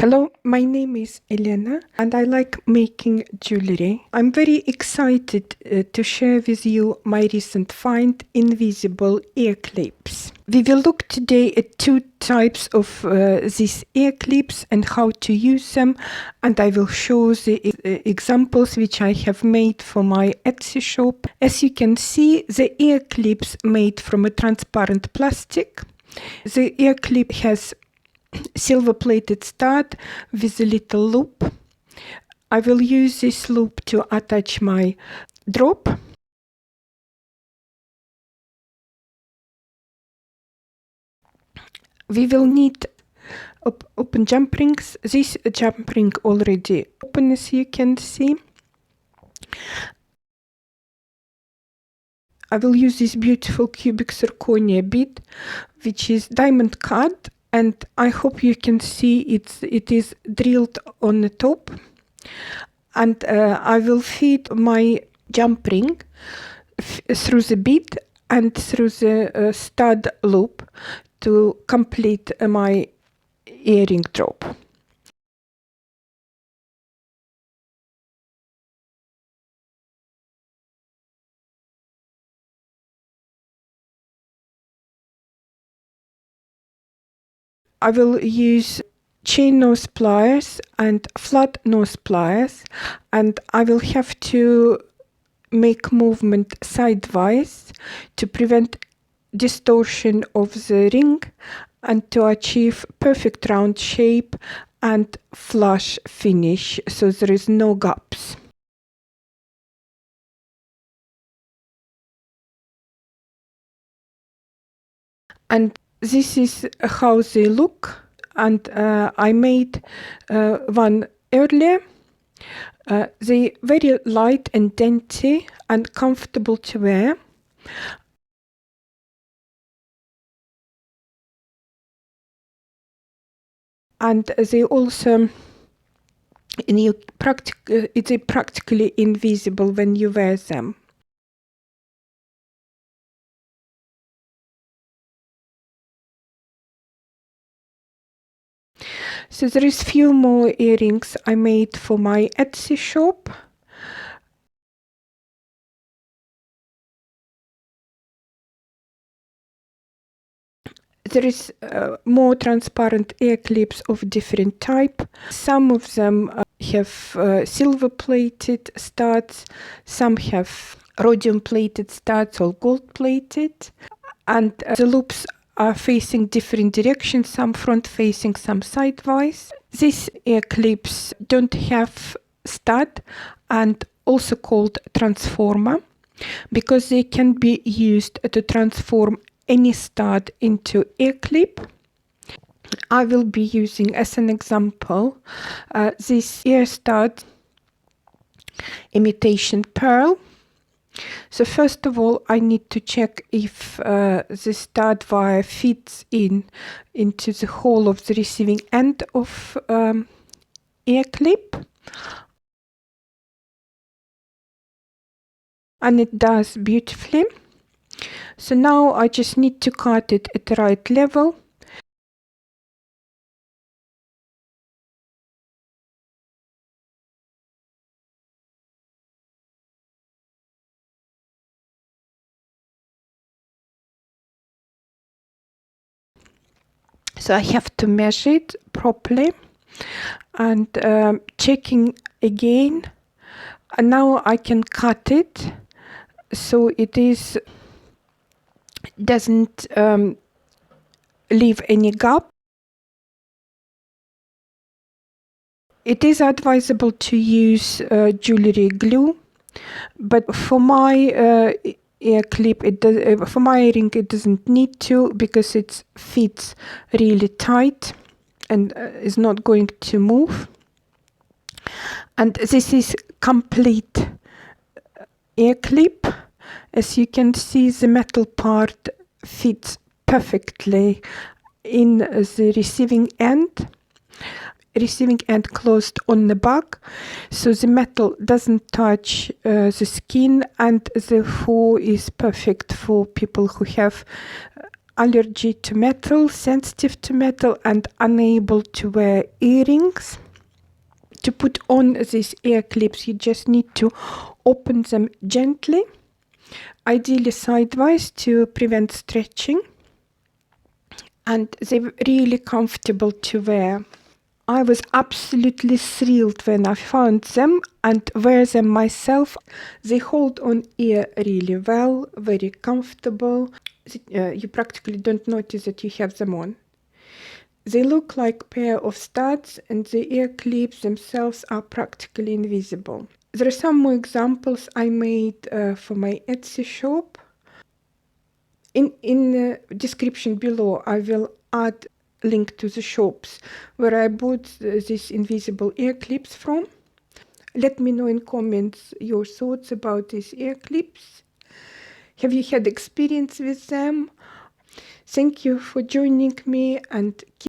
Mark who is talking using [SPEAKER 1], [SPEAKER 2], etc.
[SPEAKER 1] Hello, my name is Elena and I like making jewelry. I'm very excited to share with you my recent find, invisible ear clips. We will look today at two types of these ear clips and how to use them, and I will show the examples which I have made for my Etsy shop. As you can see, the ear clips made from a transparent plastic. The ear clip has silver plated stud with a little loop. I will use this loop to attach my drop. We will need open jump rings. This jump ring already open, as you can see. I will use this beautiful cubic zirconia bead, which is diamond cut, and I hope you can see it is drilled on the top. And I will feed my jump ring through the bead and through the stud loop to complete my earring drop. I will use chain nose pliers and flat nose pliers, and I will have to make movement sidewise to prevent distortion of the ring and to achieve perfect round shape and flush finish, so there is no gaps. And this is how they look, and I made one earlier. They very light and dainty and comfortable to wear. And they also, it's practically invisible when you wear them. So there is few more earrings I made for my Etsy shop. There is more transparent ear clips of different type. Some of them have silver plated studs, some have rhodium plated studs or gold plated, and the loops are facing different directions, some front facing, some sidewise. These ear clips don't have stud and also called transformer, because they can be used to transform any stud into ear clip. I will be using as an example this ear stud imitation pearl. So first of all, I need to check if the stud wire fits into the hole of the receiving end of ear clip. And it does beautifully. So now I just need to cut it at the right level. So I have to measure it properly and checking again. And now I can cut it so it doesn't leave any gap. It is advisable to use jewelry glue, but for my ear clip, for my earring, it doesn't need to, because it fits really tight and is not going to move. And this is complete ear clip. As you can see, the metal part fits perfectly in the receiving end closed on the back, so the metal doesn't touch the skin, and the hole is perfect for people who have allergy to metal, sensitive to metal, and unable to wear earrings. To put on these ear clips, you just need to open them gently, ideally sideways to prevent stretching. And they're really comfortable to wear. I was absolutely thrilled when I found them and wear them myself. They hold on ear really well, very comfortable. You practically don't notice that you have them on. They look like a pair of studs, and the ear clips themselves are practically invisible. There are some more examples I made for my Etsy shop. In the description below, I will add link to the shops where I bought these invisible ear clips from. Let me know in comments your thoughts about these ear clips. Have you had experience with them? Thank you for joining me, and keep